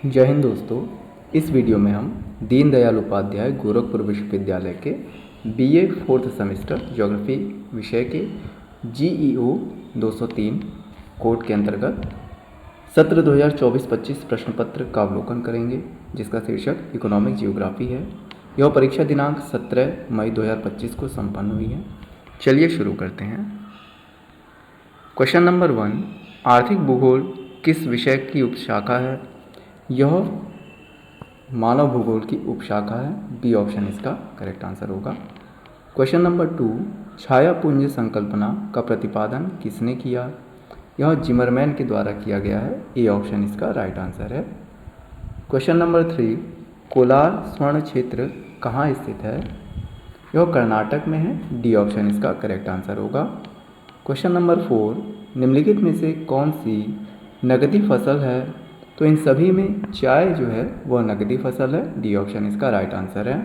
जय हिंद दोस्तों। इस वीडियो में हम दीनदयाल उपाध्याय गोरखपुर विश्वविद्यालय के बीए फोर्थ सेमेस्टर ज्योग्राफी विषय के GEO 203 कोड के अंतर्गत सत्र 2024-25 प्रश्न पत्र का अवलोकन करेंगे, जिसका शीर्षक इकोनॉमिक जियोग्राफी है। यह परीक्षा दिनांक 17 मई 2025 को संपन्न हुई है। चलिए शुरू करते हैं। क्वेश्चन नंबर 1, आर्थिक भूगोल किस विषय की उपशाखा है? यह मानव भूगोल की उपशाखा है। बी ऑप्शन इसका करेक्ट आंसर होगा। क्वेश्चन नंबर 2, छायापुंज संकल्पना का प्रतिपादन किसने किया? यह जिमरमैन के द्वारा किया गया है। ए ऑप्शन इसका राइट आंसर है। क्वेश्चन नंबर 3, कोलार स्वर्ण क्षेत्र कहाँ स्थित है? यह कर्नाटक में है। डी ऑप्शन इसका करेक्ट आंसर होगा। क्वेश्चन नंबर 4, निम्नलिखित में से कौन सी नकदी फसल है? तो इन सभी में चाय जो है वह नकदी फसल है। डी ऑप्शन इसका राइट आंसर है।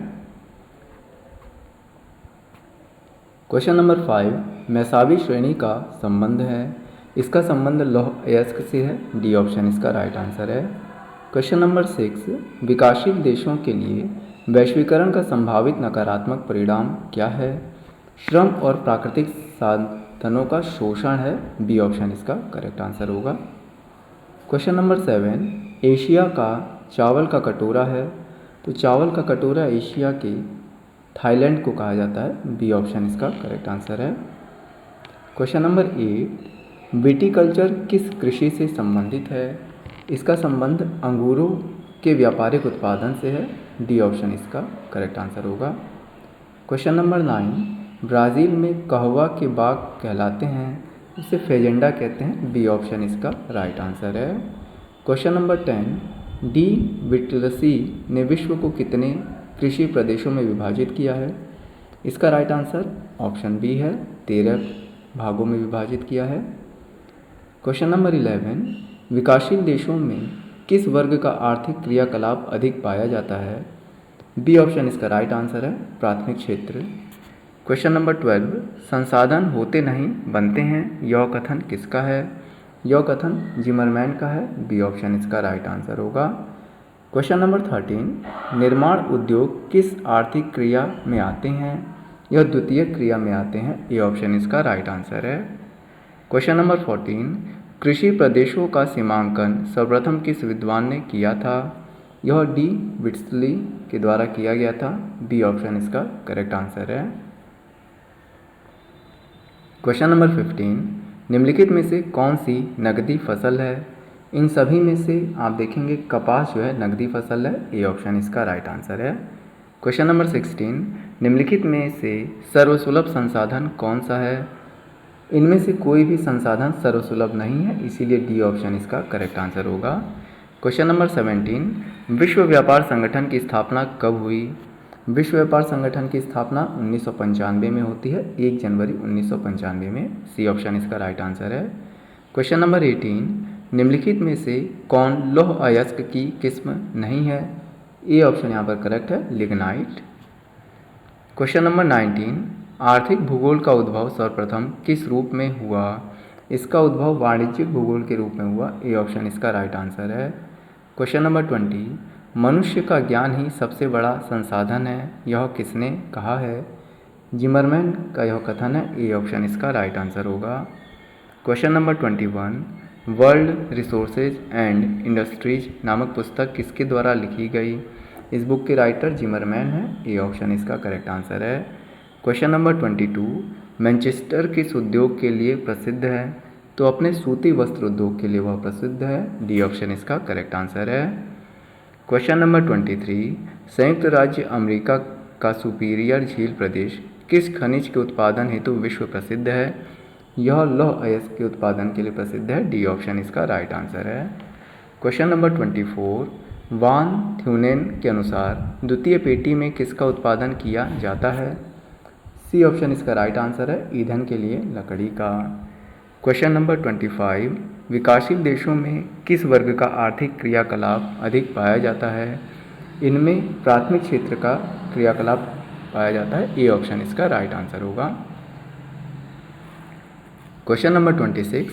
क्वेश्चन नंबर 5, मैसावी श्रेणी का संबंध है। इसका संबंध लौह अयस्क से है। डी ऑप्शन इसका राइट आंसर है। क्वेश्चन नंबर 6, विकासशील देशों के लिए वैश्वीकरण का संभावित नकारात्मक परिणाम क्या है? श्रम और प्राकृतिक साधनों का शोषण है। बी ऑप्शन इसका करेक्ट आंसर होगा। क्वेश्चन नंबर 7, एशिया का चावल का कटोरा है। तो चावल का कटोरा एशिया के थाईलैंड को कहा जाता है। बी ऑप्शन इसका करेक्ट आंसर है। क्वेश्चन नंबर 8, विटीकल्चर किस कृषि से संबंधित है? इसका संबंध अंगूरों के व्यापारिक उत्पादन से है। डी ऑप्शन इसका करेक्ट आंसर होगा। क्वेश्चन नंबर 9, ब्राज़ील में कहवा के बाग कहलाते हैं, उसे फेजेंडा कहते हैं। बी ऑप्शन इसका राइट आंसर है। क्वेश्चन नंबर 10, डी विटलसी ने विश्व को कितने कृषि प्रदेशों में विभाजित किया है? इसका राइट आंसर ऑप्शन बी है, 13 भागों में विभाजित किया है। क्वेश्चन नंबर 11, विकासशील देशों में किस वर्ग का आर्थिक क्रियाकलाप अधिक पाया जाता है? बी ऑप्शन इसका राइट आंसर है, प्राथमिक क्षेत्र। क्वेश्चन नंबर 12, संसाधन होते नहीं बनते हैं, यह कथन किसका है? यह कथन जिमरमैन का है। बी ऑप्शन इसका राइट आंसर होगा। क्वेश्चन नंबर 13, निर्माण उद्योग किस आर्थिक क्रिया में आते हैं? यह द्वितीय क्रिया में आते हैं। ए ऑप्शन इसका राइट आंसर है। क्वेश्चन नंबर 14, कृषि प्रदेशों का सीमांकन सर्वप्रथम किस विद्वान ने किया था? यह डी विट्सली के द्वारा किया गया था। बी ऑप्शन इसका करेक्ट आंसर है। क्वेश्चन नंबर 15, निम्नलिखित में से कौन सी नकदी फसल है? इन सभी में से आप देखेंगे कपास जो है नकदी फसल है। ए ऑप्शन इसका राइट आंसर है। क्वेश्चन नंबर 16, निम्नलिखित में से सर्वसुलभ संसाधन कौन सा है? इनमें से कोई भी संसाधन सर्वसुलभ नहीं है, इसीलिए डी ऑप्शन इसका करेक्ट आंसर होगा। क्वेश्चन नंबर 17, विश्व व्यापार संगठन की स्थापना कब हुई? विश्व व्यापार संगठन की स्थापना 1995 में होती है, 1 जनवरी 1995 में। सी ऑप्शन इसका राइट आंसर है। क्वेश्चन नंबर 18, निम्नलिखित में से कौन लौह अयस्क की किस्म नहीं है? ए ऑप्शन यहाँ पर करेक्ट है, लिग्नाइट। क्वेश्चन नंबर 19, आर्थिक भूगोल का उद्भव सर्वप्रथम किस रूप में हुआ? इसका उद्भव वाणिज्यिक भूगोल के रूप में हुआ। ए ऑप्शन इसका राइट आंसर है। क्वेश्चन नंबर 20, मनुष्य का ज्ञान ही सबसे बड़ा संसाधन है, यह किसने कहा है? जिमरमैन का यह कथन है। ए ऑप्शन इसका राइट आंसर होगा। Question number 21, world resources and industries नामक पुस्तक किसके द्वारा लिखी गई? इस बुक के राइटर जिमरमैन है। ए ऑप्शन इसका करेक्ट आंसर है। क्वेश्चन नंबर 22, मैनचेस्टर किस उद्योग के लिए प्रसिद्ध है? तो अपने सूती वस्त्र उद्योग के लिए वह प्रसिद्ध है। डी ऑप्शन इसका करेक्ट आंसर है। क्वेश्चन नंबर 23, संयुक्त राज्य अमेरिका का सुपीरियर झील प्रदेश किस खनिज के उत्पादन हेतु विश्व प्रसिद्ध है? यह लौह अयस्क के उत्पादन के लिए प्रसिद्ध है। डी ऑप्शन इसका राइट आंसर है। क्वेश्चन नंबर 24, वान थ्यूनेन के अनुसार द्वितीय पेटी में किसका उत्पादन किया जाता है? सी ऑप्शन इसका राइट आंसर है, ईंधन के लिए लकड़ी का। क्वेश्चन नंबर 25, विकासशील देशों में किस वर्ग का आर्थिक क्रियाकलाप अधिक पाया जाता है? इनमें प्राथमिक क्षेत्र का क्रियाकलाप पाया जाता है। ए ऑप्शन इसका राइट आंसर होगा। क्वेश्चन नंबर 26,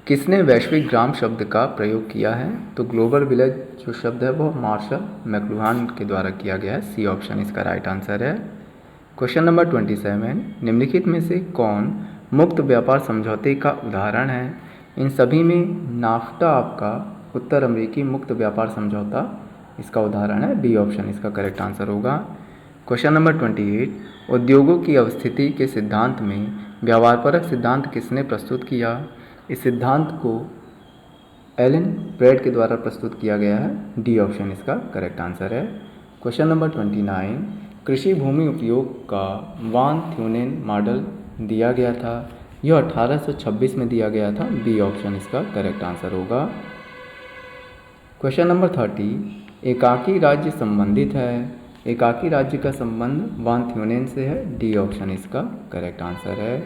किसने वैश्विक ग्राम शब्द का प्रयोग किया है? तो ग्लोबल विलेज जो शब्द है वो मार्शल मैक्लुहान के द्वारा किया गया है। सी ऑप्शन इसका राइट आंसर है। क्वेश्चन नंबर 27, निम्नलिखित में से कौन मुक्त व्यापार समझौते का उदाहरण है? इन सभी में नाफ्टा आपका उत्तर अमेरिकी मुक्त व्यापार समझौता इसका उदाहरण है। बी ऑप्शन इसका करेक्ट आंसर होगा। क्वेश्चन नंबर 28, उद्योगों की अवस्थिति के सिद्धांत में व्यवहारपरक सिद्धांत किसने प्रस्तुत किया? इस सिद्धांत को एलन ब्रैड के द्वारा प्रस्तुत किया गया है। डी ऑप्शन इसका करेक्ट आंसर है। क्वेश्चन नंबर 29, कृषि भूमि उपयोग का वान थ्यूनेन मॉडल दिया गया था, यह 1826 में दिया गया था। बी ऑप्शन इसका करेक्ट आंसर होगा। क्वेश्चन नंबर 30, एकाकी राज्य संबंधित है, एकाकी राज्य का संबंध वान थ्यूनेन से है। डी ऑप्शन इसका करेक्ट आंसर है।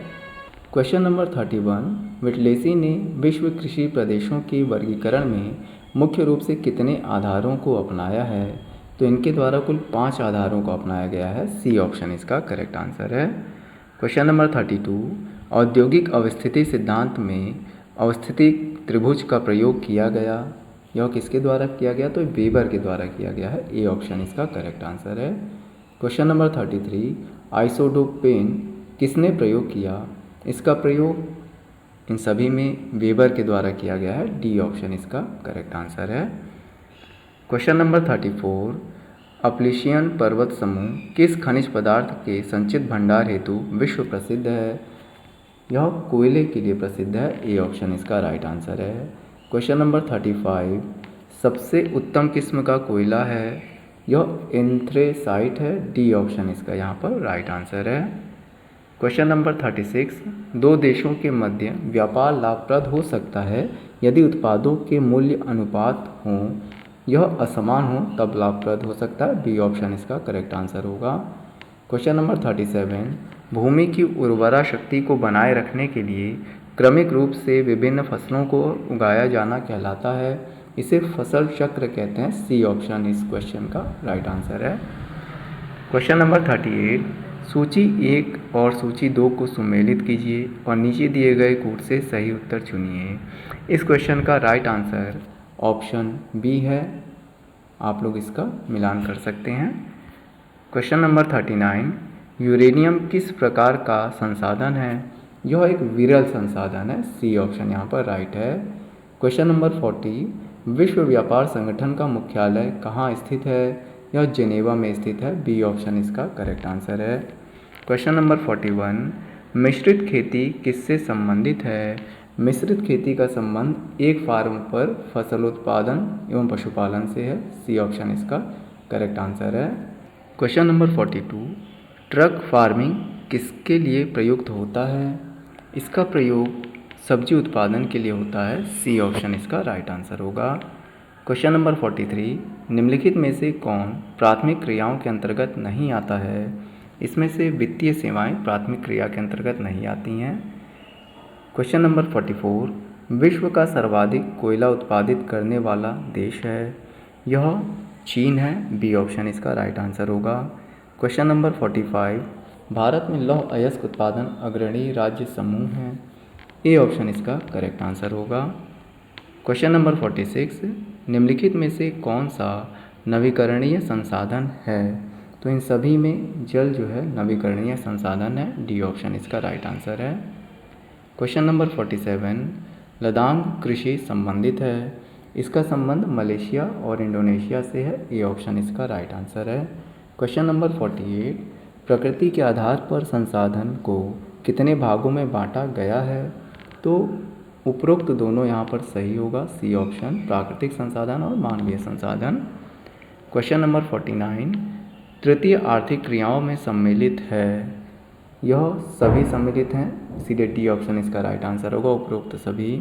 क्वेश्चन नंबर 31, विटलेसी ने विश्व कृषि प्रदेशों के वर्गीकरण में मुख्य रूप से कितने आधारों को अपनाया है? तो इनके द्वारा कुल 5 आधारों को अपनाया गया है। सी ऑप्शन इसका करेक्ट आंसर है। क्वेश्चन नंबर 32, औद्योगिक अवस्थिति सिद्धांत में अवस्थिति त्रिभुज का प्रयोग किया गया, यह किसके द्वारा किया गया? तो वेबर के द्वारा किया गया है। ए ऑप्शन इसका करेक्ट आंसर है। क्वेश्चन नंबर 33, आइसोडोपेन किसने प्रयोग किया? इसका प्रयोग इन सभी में वेबर के द्वारा किया गया है। डी ऑप्शन इसका करेक्ट आंसर है। क्वेश्चन नंबर 34, अपलिशियन पर्वत समूह किस खनिज पदार्थ के संचित भंडार हेतु विश्व प्रसिद्ध है? यह कोयले के लिए प्रसिद्ध है। ए ऑप्शन इसका राइट आंसर है। क्वेश्चन नंबर 35, सबसे उत्तम किस्म का कोयला है, यह एंथ्रेसाइट है। डी ऑप्शन इसका यहाँ पर राइट आंसर है। क्वेश्चन नंबर 36, दो देशों के मध्य व्यापार लाभप्रद हो सकता है यदि उत्पादों के मूल्य अनुपात हों, यह असमान हो तब लाभप्रद हो सकता है। बी ऑप्शन इसका करेक्ट आंसर होगा। क्वेश्चन नंबर 37, भूमि की उर्वरा शक्ति को बनाए रखने के लिए क्रमिक रूप से विभिन्न फसलों को उगाया जाना कहलाता है, इसे फसल चक्र कहते हैं। सी ऑप्शन इस क्वेश्चन का राइट आंसर है। क्वेश्चन नंबर 38, सूची 1 और सूची 2 को सुमेलित कीजिए और नीचे दिए गए कूट से सही उत्तर चुनिए। इस क्वेश्चन का राइट आंसर ऑप्शन बी है। आप लोग इसका मिलान कर सकते हैं। क्वेश्चन नंबर 39, यूरेनियम किस प्रकार का संसाधन है? यह एक विरल संसाधन है। सी ऑप्शन यहाँ पर राइट है। क्वेश्चन नंबर 40, विश्व व्यापार संगठन का मुख्यालय कहाँ स्थित है? यह जेनेवा में स्थित है। बी ऑप्शन इसका करेक्ट आंसर है। क्वेश्चन नंबर 41, मिश्रित खेती किससे संबंधित है? मिश्रित खेती का संबंध एक फार्म पर फसल उत्पादन एवं पशुपालन से है। सी ऑप्शन इसका करेक्ट आंसर है। क्वेश्चन नंबर 42, ट्रक फार्मिंग किसके लिए प्रयुक्त होता है? इसका प्रयोग सब्जी उत्पादन के लिए होता है। सी ऑप्शन इसका राइट आंसर होगा। क्वेश्चन नंबर 43, निम्नलिखित में से कौन प्राथमिक क्रियाओं के अंतर्गत नहीं आता है? इसमें से वित्तीय सेवाएं प्राथमिक क्रिया के अंतर्गत नहीं आती हैं। क्वेश्चन नंबर 44, विश्व का सर्वाधिक कोयला उत्पादित करने वाला देश है, यह चीन है। बी ऑप्शन इसका राइट आंसर होगा। क्वेश्चन नंबर 45, भारत में लौह अयस्क उत्पादन अग्रणी राज्य समूह है। ए ऑप्शन इसका करेक्ट आंसर होगा। क्वेश्चन नंबर 46, निम्नलिखित में से कौन सा नवीकरणीय संसाधन है? तो इन सभी में जल जो है नवीकरणीय संसाधन है। डी ऑप्शन इसका राइट आंसर है। क्वेश्चन नंबर 47, लद्दाख कृषि संबंधित है, इसका संबंध मलेशिया और इंडोनेशिया से है। ए ऑप्शन इसका राइट आंसर है। क्वेश्चन नंबर 48, प्रकृति के आधार पर संसाधन को कितने भागों में बांटा गया है? तो उपरोक्त दोनों यहाँ पर सही होगा। सी ऑप्शन, प्राकृतिक संसाधन और मानवीय संसाधन। क्वेश्चन नंबर 49, तृतीय आर्थिक क्रियाओं में सम्मिलित है, यह सभी सम्मिलित हैं, इसीलिए डी ऑप्शन इसका राइट आंसर होगा, उपरोक्त सभी।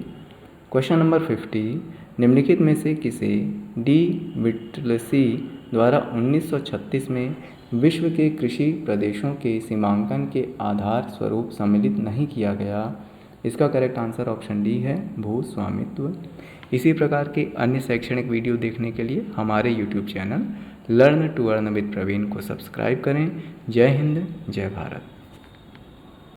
क्वेश्चन नंबर 50, निम्नलिखित में से किसे डी विटलेसी द्वारा 1936 में विश्व के कृषि प्रदेशों के सीमांकन के आधार स्वरूप सम्मिलित नहीं किया गया? इसका करेक्ट आंसर ऑप्शन डी है, भू स्वामित्व। इसी प्रकार के अन्य शैक्षणिक वीडियो देखने के लिए हमारे YouTube channel learn to earn with Praveen को सब्सक्राइब करें। जय हिंद, जय भारत।